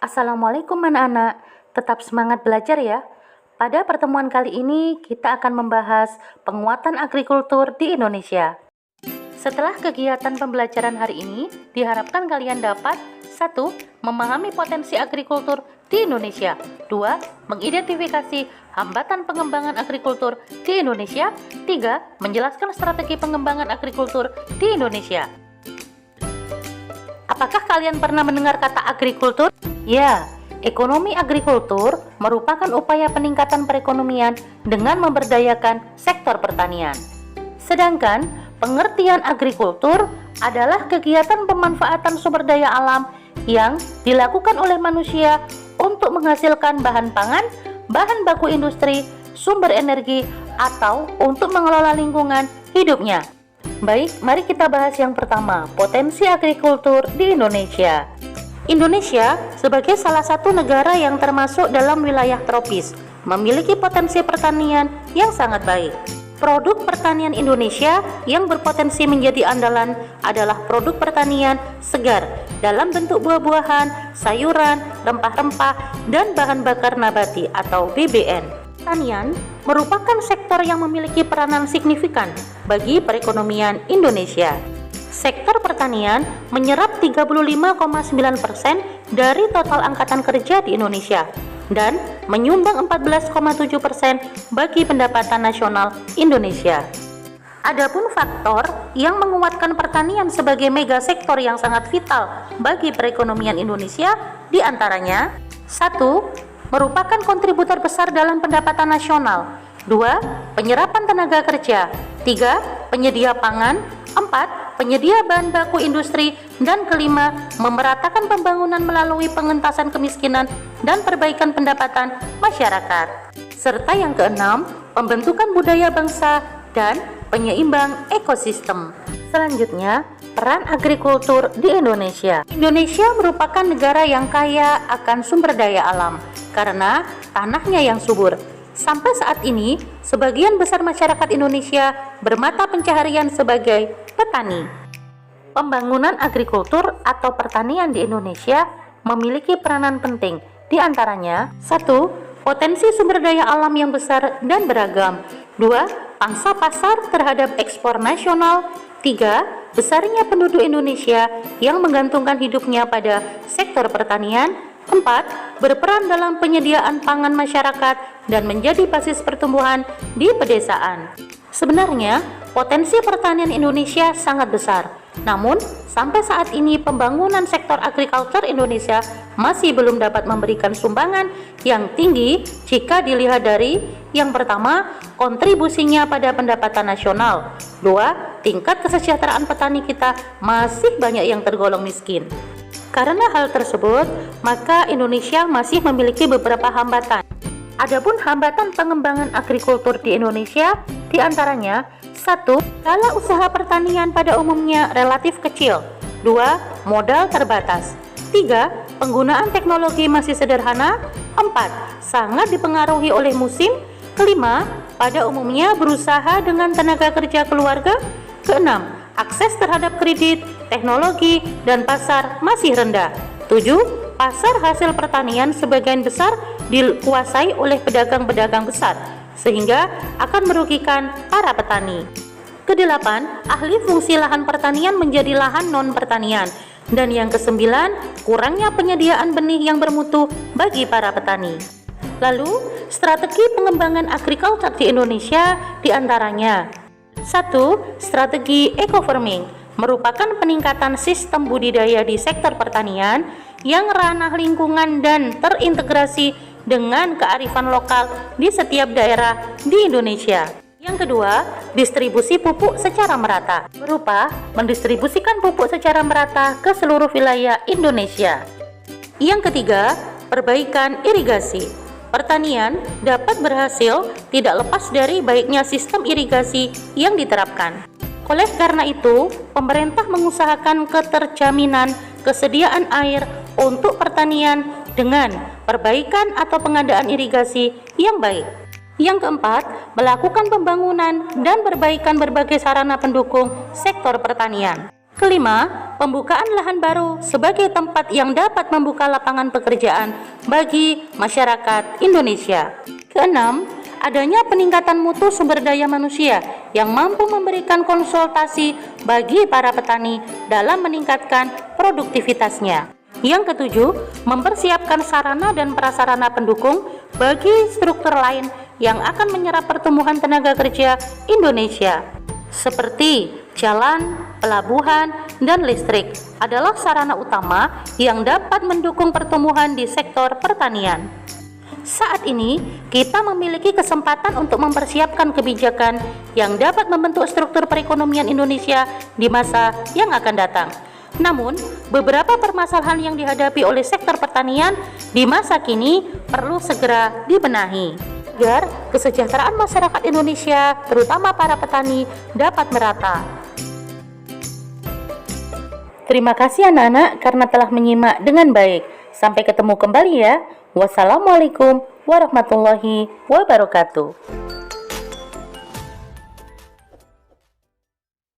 Assalamualaikum anak-anak, tetap semangat belajar ya. Pada pertemuan kali ini kita akan membahas penguatan agrikultur di Indonesia. Setelah kegiatan pembelajaran hari ini, diharapkan kalian dapat 1. Memahami potensi agrikultur di Indonesia. 2. Mengidentifikasi hambatan pengembangan agrikultur di Indonesia. 3. Menjelaskan strategi pengembangan agrikultur di Indonesia. Apakah kalian pernah mendengar kata agrikultur? Ya, ekonomi agrikultur merupakan upaya peningkatan perekonomian dengan memberdayakan sektor pertanian. Sedangkan pengertian agrikultur adalah kegiatan pemanfaatan sumber daya alam yang dilakukan oleh manusia untuk menghasilkan bahan pangan, bahan baku industri, sumber energi, atau untuk mengelola lingkungan hidupnya. Baik, mari kita bahas yang pertama, potensi agrikultur di Indonesia. Indonesia sebagai salah satu negara yang termasuk dalam wilayah tropis, memiliki potensi pertanian yang sangat baik. Produk pertanian Indonesia yang berpotensi menjadi andalan adalah produk pertanian segar dalam bentuk buah-buahan, sayuran, rempah-rempah, dan bahan bakar nabati atau BBN. Pertanian merupakan sektor yang memiliki peranan signifikan bagi perekonomian Indonesia. Sektor pertanian menyerap 35,9% dari total angkatan kerja di Indonesia dan menyumbang 14,7% bagi pendapatan nasional Indonesia. Adapun faktor yang menguatkan pertanian sebagai mega sektor yang sangat vital bagi perekonomian Indonesia diantaranya 1. Merupakan kontributor besar dalam pendapatan nasional. 2. Penyerapan tenaga kerja. 3. Penyedia pangan. 4. Penyedia bahan baku industri. Dan kelima, memeratakan pembangunan melalui pengentasan kemiskinan dan perbaikan pendapatan masyarakat. Serta yang keenam, pembentukan budaya bangsa dan penyeimbang ekosistem. Selanjutnya, peran agrikultur di Indonesia. Indonesia merupakan negara yang kaya akan sumber daya alam karena tanahnya yang subur. Sampai saat ini, sebagian besar masyarakat Indonesia bermata pencaharian sebagai petani. Pembangunan agrikultur atau pertanian di Indonesia memiliki peranan penting, di antaranya 1. Potensi sumber daya alam yang besar dan beragam. 2. Pangsa pasar terhadap ekspor nasional. 3. Besarnya penduduk Indonesia yang menggantungkan hidupnya pada sektor pertanian. 4. Berperan dalam penyediaan pangan masyarakat dan menjadi basis pertumbuhan di pedesaan. Sebenarnya, potensi pertanian Indonesia sangat besar. Namun, sampai saat ini pembangunan sektor agrikultur Indonesia masih belum dapat memberikan sumbangan yang tinggi jika dilihat dari yang pertama, kontribusinya pada pendapatan nasional. 2. Tingkat kesejahteraan petani kita masih banyak yang tergolong miskin. Karena hal tersebut, maka Indonesia masih memiliki beberapa hambatan. Adapun hambatan pengembangan agrikultur di Indonesia diantaranya 1. Skala usaha pertanian pada umumnya relatif kecil. 2. Modal terbatas. 3. Penggunaan teknologi masih sederhana. 4. Sangat dipengaruhi oleh musim. 5. Pada umumnya berusaha dengan tenaga kerja keluarga. 6. Akses terhadap kredit, teknologi, dan pasar masih rendah. 7. Pasar hasil pertanian sebagian besar dikuasai oleh pedagang-pedagang besar, sehingga akan merugikan para petani. Kedelapan, ahli fungsi lahan pertanian menjadi lahan non-pertanian. Dan yang kesembilan, kurangnya penyediaan benih yang bermutu bagi para petani. Lalu, strategi pengembangan agrikultur di Indonesia diantaranya 1. Strategi eco-farming merupakan peningkatan sistem budidaya di sektor pertanian yang ranah lingkungan dan terintegrasi dengan kearifan lokal di setiap daerah di Indonesia. Yang kedua, distribusi pupuk secara merata, berupa mendistribusikan pupuk secara merata ke seluruh wilayah Indonesia. Yang ketiga, perbaikan irigasi. Pertanian dapat berhasil tidak lepas dari baiknya sistem irigasi yang diterapkan. Oleh karena itu, pemerintah mengusahakan keterjaminan kesediaan air untuk pertanian dengan perbaikan atau pengadaan irigasi yang baik. Yang keempat, melakukan pembangunan dan perbaikan berbagai sarana pendukung sektor pertanian. Kelima, pembukaan lahan baru sebagai tempat yang dapat membuka lapangan pekerjaan bagi masyarakat Indonesia. Keenam, adanya peningkatan mutu sumber daya manusia yang mampu memberikan konsultasi bagi para petani dalam meningkatkan produktivitasnya. Yang ketujuh, mempersiapkan sarana dan prasarana pendukung bagi struktur lain yang akan menyerap pertumbuhan tenaga kerja Indonesia, seperti jalan, pelabuhan, dan listrik adalah sarana utama yang dapat mendukung pertumbuhan di sektor pertanian. Saat ini, kita memiliki kesempatan untuk mempersiapkan kebijakan yang dapat membentuk struktur perekonomian Indonesia di masa yang akan datang. Namun, beberapa permasalahan yang dihadapi oleh sektor pertanian di masa kini perlu segera dibenahi agar kesejahteraan masyarakat Indonesia, terutama para petani, dapat merata. Terima kasih anak-anak karena telah menyimak dengan baik. Sampai ketemu kembali ya. Wassalamualaikum warahmatullahi wabarakatuh.